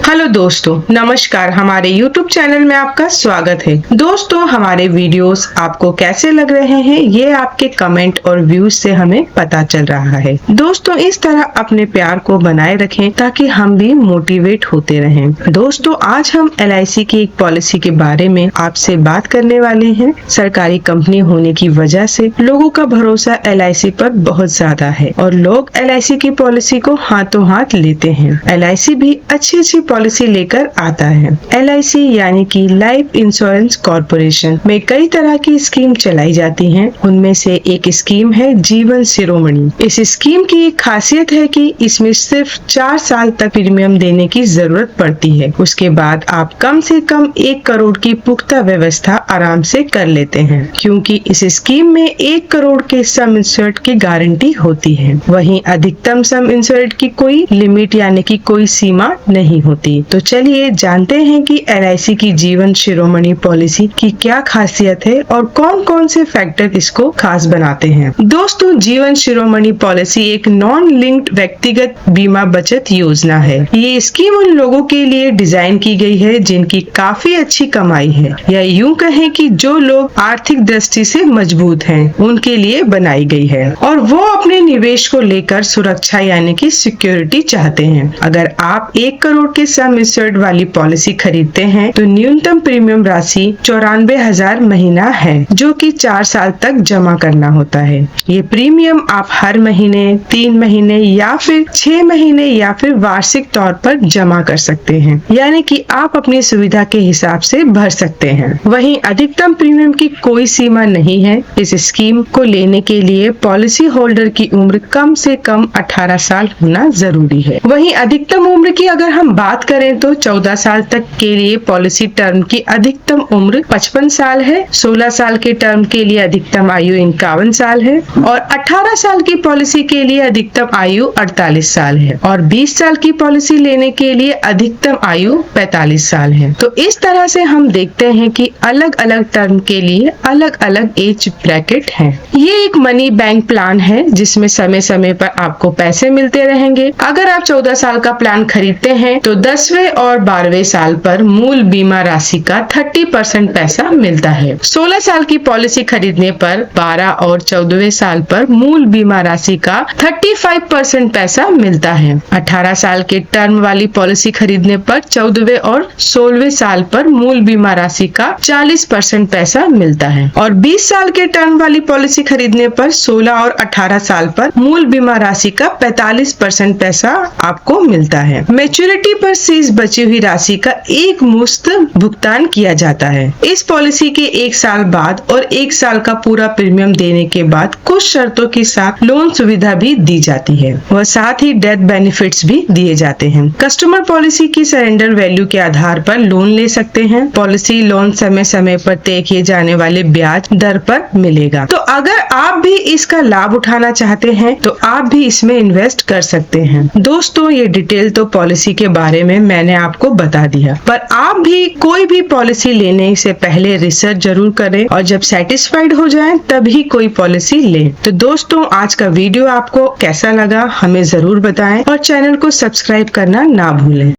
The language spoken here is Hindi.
हेलो दोस्तों, नमस्कार। हमारे YouTube चैनल में आपका स्वागत है। दोस्तों, हमारे वीडियोस आपको कैसे लग रहे हैं ये आपके कमेंट और व्यूज से हमें पता चल रहा है। दोस्तों, इस तरह अपने प्यार को बनाए रखें ताकि हम भी मोटिवेट होते रहें। दोस्तों, आज हम LIC की एक पॉलिसी के बारे में आपसे बात करने वाले हैं। सरकारी कंपनी होने की वजह से लोगों का भरोसा LIC पर बहुत ज्यादा है और लोग LIC की पॉलिसी को हाथों हाथ लेते हैं। LIC भी अच्छी पॉलिसी लेकर आता है। LIC यानी कि लाइफ इंश्योरेंस कॉर्पोरेशन में कई तरह की स्कीम चलाई जाती हैं। उनमें से एक स्कीम है जीवन शिरोमणि। इस स्कीम की एक खासियत है कि इसमें सिर्फ 4 साल तक प्रीमियम देने की जरूरत पड़ती है। उसके बाद आप कम से कम 1 करोड़ की पुख्ता व्यवस्था आराम से कर लेते हैं, क्योंकि इस स्कीम में 1 करोड़ के सम इंश्योर्ड की गारंटी होती है। वहीं अधिकतम सम इंश्योर्ड की कोई लिमिट यानी कि कोई सीमा नहीं होती। तो चलिए जानते हैं कि LIC की जीवन शिरोमणि पॉलिसी की क्या खासियत है और कौन कौन से फैक्टर इसको खास बनाते हैं। दोस्तों, जीवन शिरोमणि पॉलिसी एक नॉन लिंक्ड व्यक्तिगत बीमा बचत योजना है। ये स्कीम उन लोगों के लिए डिजाइन की गई है जिनकी काफी अच्छी कमाई है, या यूं कहें कि जो लोग आर्थिक दृष्टि से मजबूत हैं, उनके लिए बनाई गई है और वो अपने निवेश को लेकर सुरक्षा यानी कि सिक्योरिटी चाहते हैं। अगर आप 1 करोड़ के सम इंश्योर्ड वाली पॉलिसी खरीदते हैं तो न्यूनतम प्रीमियम राशि 94,000 महीना है, जो कि 4 साल तक जमा करना होता है। ये प्रीमियम आप हर महीने, 3 महीने या फिर 6 महीने या फिर वार्षिक तौर पर जमा कर सकते हैं, यानी कि आप अपनी सुविधा के हिसाब से भर सकते हैं। वहीं अधिकतम प्रीमियम की कोई सीमा नहीं है। इस स्कीम को लेने के लिए पॉलिसी होल्डर की उम्र कम से कम 18 साल होना जरूरी है। वहीं अधिकतम उम्र की अगर हम बात करें तो 14 साल तक के लिए पॉलिसी टर्म की अधिकतम उम्र 55 साल है। 16 साल के टर्म के लिए अधिकतम आयु 51 साल है और 18 साल की पॉलिसी के लिए अधिकतम आयु 48 साल है और 20 साल की पॉलिसी लेने के लिए अधिकतम आयु 45 साल है। तो इस तरह से हम देखते हैं कि अलग अलग टर्म के लिए अलग अलग एज ब्रैकेट है। ये एक मनी बैंक प्लान है जिसमें समय समय पर आपको पैसे मिलते रहेंगे। अगर आप 14 साल का प्लान खरीदते हैं तो 10वें और 12वें साल पर मूल बीमा राशि का 30% पैसा मिलता है। 16 साल की पॉलिसी खरीदने पर 12 और 14वें साल पर मूल बीमा राशि का 35% पैसा मिलता है। 18 साल के टर्म वाली पॉलिसी खरीदने पर 14वें और 16वें साल पर मूल बीमा राशि का 40% पैसा मिलता है और 20 साल के टर्म वाली पॉलिसी खरीदने पर 16 और 18 साल पर मूल बीमा राशि का 45% पैसा आपको मिलता है। मैच्योरिटी पर शेष बची हुई राशि का एक मुश्त भुगतान किया जाता है। इस पॉलिसी के 1 साल बाद और 1 साल का पूरा प्रीमियम देने के बाद कुछ शर्तों के साथ लोन सुविधा भी दी जाती है और साथ ही डेथ बेनिफिट्स भी दिए जाते हैं। कस्टमर पॉलिसी की सरेंडर वैल्यू के आधार पर लोन ले सकते हैं। पॉलिसी लोन समय समय पर तय किए जाने वाले ब्याज दर पर मिलेगा। तो अगर आप भी इसका लाभ उठाना चाहते हैं तो आप भी इसमें इन्वेस्ट कर सकते हैं। दोस्तों, ये डिटेल तो पॉलिसी के बारे में मैंने आपको बता दिया, पर आप भी कोई भी पॉलिसी लेने से पहले रिसर्च जरूर करें और जब सेटिस्फाइड हो जाएं तभी कोई पॉलिसी लें। तो दोस्तों, आज का वीडियो आपको कैसा लगा हमें जरूर बताएं और चैनल को सब्सक्राइब करना ना भूलें।